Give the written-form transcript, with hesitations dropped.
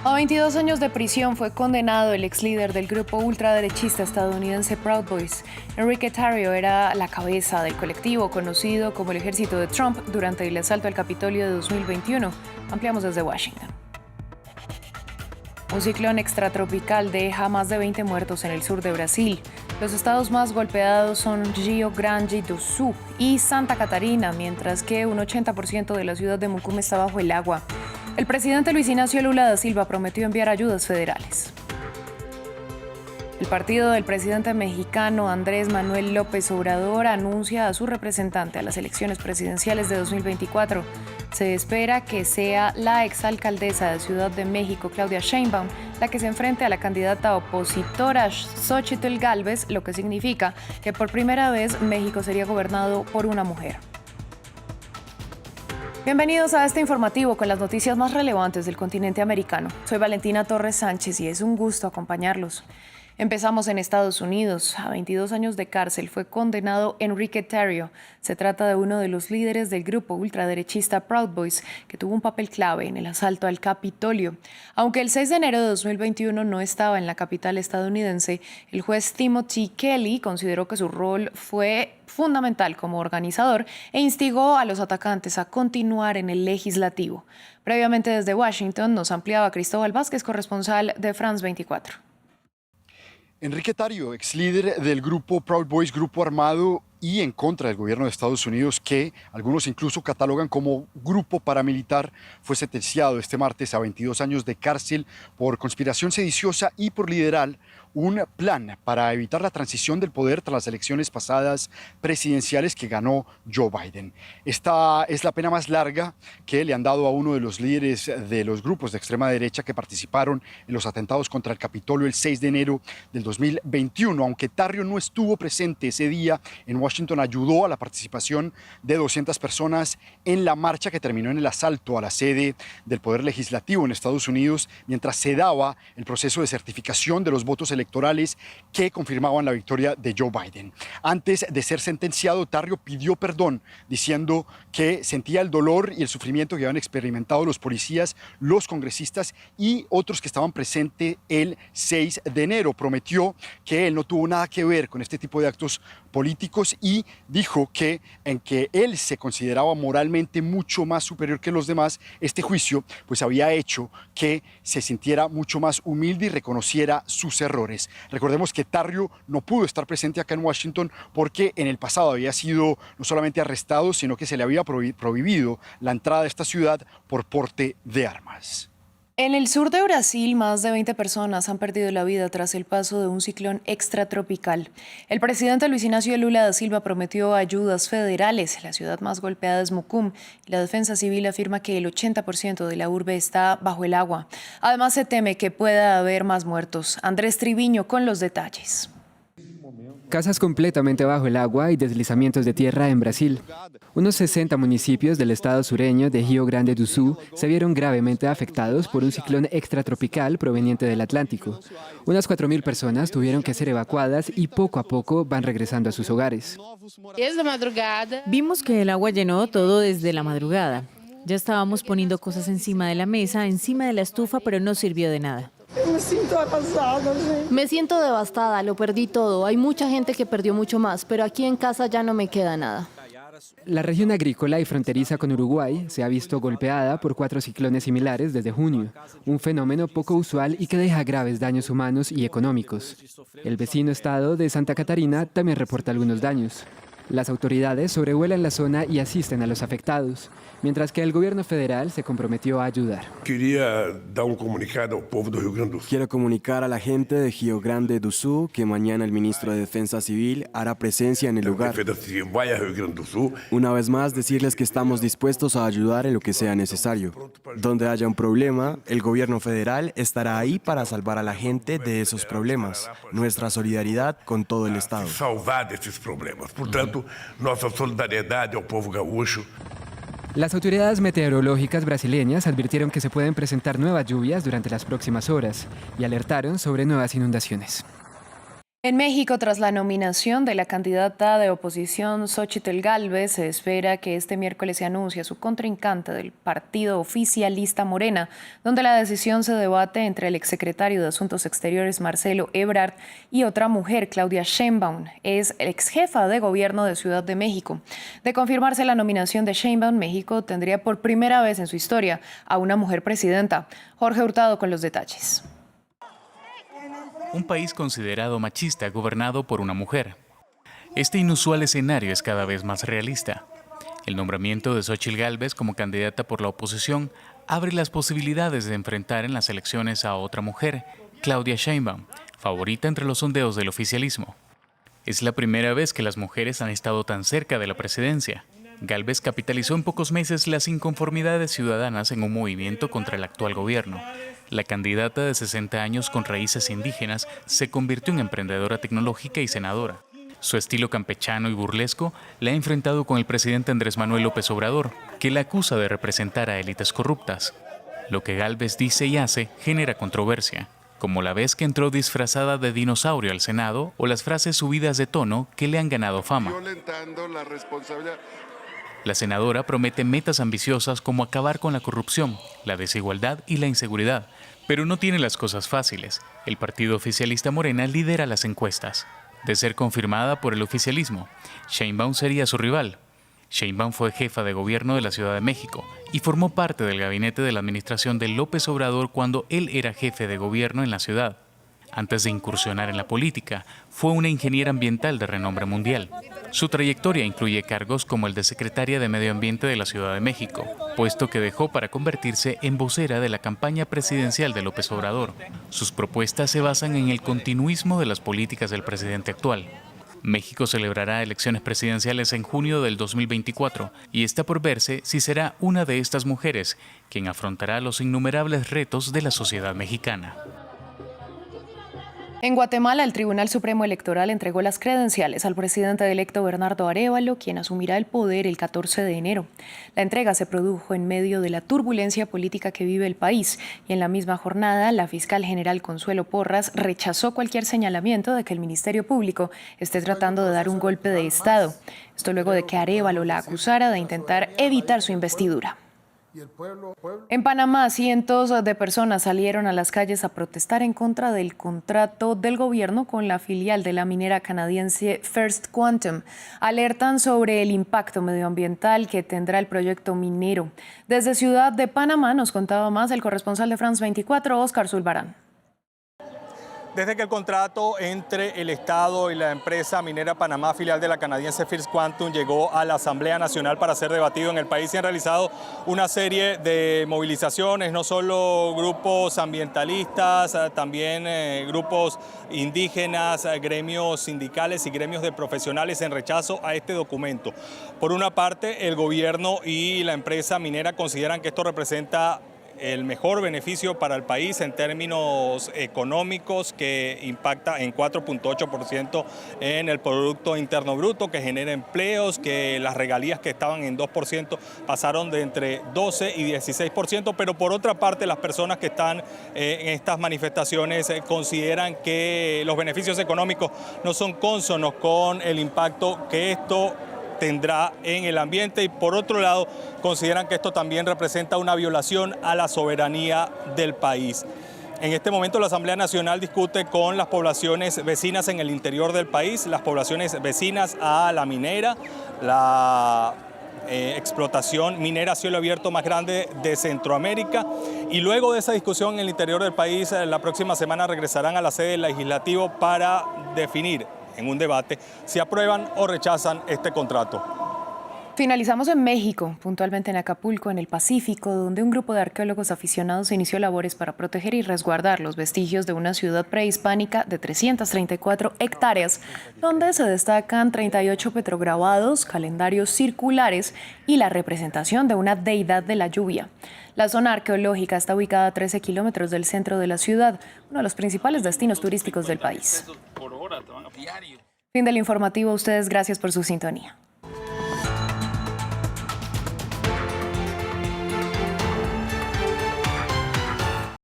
A 22 años de prisión fue condenado el ex líder del grupo ultraderechista estadounidense Proud Boys. Enrique Tarrio era la cabeza del colectivo conocido como el Ejército de Trump durante el asalto al Capitolio de 2021. Ampliamos desde Washington. Un ciclón extratropical deja más de 20 muertos en el sur de Brasil. Los estados más golpeados son Rio Grande do Sul y Santa Catarina, mientras que un 80% de la ciudad de Mucum está bajo el agua. El presidente Luis Ignacio Lula da Silva prometió enviar ayudas federales. El partido del presidente mexicano Andrés Manuel López Obrador anuncia a su representante a las elecciones presidenciales de 2024. Se espera que sea la exalcaldesa de Ciudad de México, Claudia Sheinbaum, la que se enfrente a la candidata opositora Xóchitl Gálvez, lo que significa que por primera vez México sería gobernado por una mujer. Bienvenidos a este informativo con las noticias más relevantes del continente americano. Soy Valentina Torres Sánchez y es un gusto acompañarlos. Empezamos en Estados Unidos. A 22 años de cárcel fue condenado Enrique Tarrio. Se trata de uno de los líderes del grupo ultraderechista Proud Boys, que tuvo un papel clave en el asalto al Capitolio. Aunque el 6 de enero de 2021 no estaba en la capital estadounidense, el juez Timothy Kelly consideró que su rol fue fundamental como organizador e instigó a los atacantes a continuar en el legislativo. Previamente desde Washington nos ampliaba Cristóbal Vázquez, corresponsal de France 24. Enrique Tarrio, ex líder del grupo Proud Boys, grupo armado y en contra del gobierno de Estados Unidos, que algunos incluso catalogan como grupo paramilitar, fue sentenciado este martes a 22 años de cárcel por conspiración sediciosa y por liderar un plan para evitar la transición del poder tras las elecciones pasadas presidenciales que ganó Joe Biden. Esta es la pena más larga que le han dado a uno de los líderes de los grupos de extrema derecha que participaron en los atentados contra el Capitolio el 6 de enero del 2021. Aunque Tarrio no estuvo presente ese día en Washington, ayudó a la participación de 200 personas en la marcha que terminó en el asalto a la sede del Poder Legislativo en Estados Unidos, mientras se daba el proceso de certificación de los votos electorales que confirmaban la victoria de Joe Biden. Antes de ser sentenciado, Tarrio pidió perdón, diciendo que sentía el dolor y el sufrimiento que habían experimentado los policías, los congresistas y otros que estaban presentes el 6 de enero. Prometió que él no tuvo nada que ver con este tipo de actos políticos y dijo que en que él se consideraba moralmente mucho más superior que los demás, este juicio pues había hecho que se sintiera mucho más humilde y reconociera sus errores. Recordemos que Tarrio no pudo estar presente acá en Washington porque en el pasado había sido no solamente arrestado, sino que se le había prohibido la entrada a esta ciudad por porte de armas. En el sur de Brasil, más de 20 personas han perdido la vida tras el paso de un ciclón extratropical. El presidente Luis Ignacio Lula da Silva prometió ayudas federales. La ciudad más golpeada es Mucum y la defensa civil afirma que el 80% de la urbe está bajo el agua. Además, se teme que pueda haber más muertos. Andrés Triviño con los detalles. Casas completamente bajo el agua y deslizamientos de tierra en Brasil. Unos 60 municipios del estado sureño de Rio Grande do Sul se vieron gravemente afectados por un ciclón extratropical proveniente del Atlántico. Unas 4.000 personas tuvieron que ser evacuadas y poco a poco van regresando a sus hogares. Vimos que el agua llenó todo desde la madrugada. Ya estábamos poniendo cosas encima de la mesa, encima de la estufa, pero no sirvió de nada. Me siento devastada, lo perdí todo. Hay mucha gente que perdió mucho más, pero aquí en casa ya no me queda nada. La región agrícola y fronteriza con Uruguay se ha visto golpeada por 4 ciclones similares desde junio, un fenómeno poco usual y que deja graves daños humanos y económicos. El vecino estado de Santa Catarina también reporta algunos daños. Las autoridades sobrevuelan la zona y asisten a los afectados, mientras que el gobierno federal se comprometió a ayudar. Quiero comunicar a la gente de Rio Grande do Sul que mañana el ministro de Defensa Civil hará presencia en el lugar. Una vez más, decirles que estamos dispuestos a ayudar en lo que sea necesario. Donde haya un problema, el gobierno federal estará ahí para salvar a la gente de esos problemas. Nuestra solidaridad con todo el Estado. Nuestra solidaridad al pueblo gaúcho. Las autoridades meteorológicas brasileñas advirtieron que se pueden presentar nuevas lluvias durante las próximas horas y alertaron sobre nuevas inundaciones. En México, tras la nominación de la candidata de oposición Xóchitl Gálvez, se espera que este miércoles se anuncie a su contrincante del partido oficialista Morena, donde la decisión se debate entre el exsecretario de Asuntos Exteriores Marcelo Ebrard y otra mujer, Claudia Sheinbaum, es exjefa de gobierno de Ciudad de México. De confirmarse la nominación de Sheinbaum, México tendría por primera vez en su historia a una mujer presidenta. Jorge Hurtado con los detalles. Un país considerado machista gobernado por una mujer. Este inusual escenario es cada vez más realista. El nombramiento de Xóchitl Gálvez como candidata por la oposición abre las posibilidades de enfrentar en las elecciones a otra mujer, Claudia Sheinbaum, favorita entre los sondeos del oficialismo. Es la primera vez que las mujeres han estado tan cerca de la presidencia. Gálvez capitalizó en pocos meses las inconformidades ciudadanas en un movimiento contra el actual gobierno. La candidata de 60 años con raíces indígenas se convirtió en emprendedora tecnológica y senadora. Su estilo campechano y burlesco la ha enfrentado con el presidente Andrés Manuel López Obrador, que la acusa de representar a élites corruptas. Lo que Gálvez dice y hace genera controversia, como la vez que entró disfrazada de dinosaurio al Senado o las frases subidas de tono que le han ganado fama. La senadora promete metas ambiciosas como acabar con la corrupción, la desigualdad y la inseguridad, pero no tiene las cosas fáciles. El partido oficialista Morena lidera las encuestas. De ser confirmada por el oficialismo, Sheinbaum sería su rival. Sheinbaum fue jefa de gobierno de la Ciudad de México y formó parte del gabinete de la administración de López Obrador cuando él era jefe de gobierno en la ciudad. Antes de incursionar en la política, fue una ingeniera ambiental de renombre mundial. Su trayectoria incluye cargos como el de secretaria de Medio Ambiente de la Ciudad de México, puesto que dejó para convertirse en vocera de la campaña presidencial de López Obrador. Sus propuestas se basan en el continuismo de las políticas del presidente actual. México celebrará elecciones presidenciales en junio del 2024 y está por verse si será una de estas mujeres quien afrontará los innumerables retos de la sociedad mexicana. En Guatemala, el Tribunal Supremo Electoral entregó las credenciales al presidente electo Bernardo Arévalo, quien asumirá el poder el 14 de enero. La entrega se produjo en medio de la turbulencia política que vive el país y en la misma jornada, la fiscal general Consuelo Porras rechazó cualquier señalamiento de que el Ministerio Público esté tratando de dar un golpe de Estado. Esto luego de que Arévalo la acusara de intentar evitar su investidura. En Panamá, cientos de personas salieron a las calles a protestar en contra del contrato del gobierno con la filial de la minera canadiense First Quantum. Alertan sobre el impacto medioambiental que tendrá el proyecto minero. Desde Ciudad de Panamá nos contaba más el corresponsal de France 24, Óscar Zulbarán. Desde que el contrato entre el Estado y la empresa minera Panamá, filial de la canadiense First Quantum, llegó a la Asamblea Nacional para ser debatido en el país, se han realizado una serie de movilizaciones, no solo grupos ambientalistas, también grupos indígenas, gremios sindicales y gremios de profesionales en rechazo a este documento. Por una parte, el gobierno y la empresa minera consideran que esto representa el mejor beneficio para el país en términos económicos, que impacta en 4.8% en el Producto Interno Bruto, que genera empleos, que las regalías que estaban en 2% pasaron de entre 12 y 16%, pero por otra parte las personas que están en estas manifestaciones consideran que los beneficios económicos no son cónsonos con el impacto que esto tendrá en el ambiente y por otro lado consideran que esto también representa una violación a la soberanía del país. En este momento la Asamblea Nacional discute con las poblaciones vecinas en el interior del país, las poblaciones vecinas a la minera, la explotación minera a cielo abierto más grande de Centroamérica, y luego de esa discusión en el interior del país, la próxima semana regresarán a la sede del Legislativo para definir en un debate si aprueban o rechazan este contrato. Finalizamos en México, puntualmente en Acapulco, en el Pacífico, donde un grupo de arqueólogos aficionados inició labores para proteger y resguardar los vestigios de una ciudad prehispánica de 334 hectáreas, donde se destacan 38 petrograbados, calendarios circulares y la representación de una deidad de la lluvia. La zona arqueológica está ubicada a 13 kilómetros del centro de la ciudad, uno de los principales destinos turísticos del país. Fin del informativo. A ustedes, gracias por su sintonía.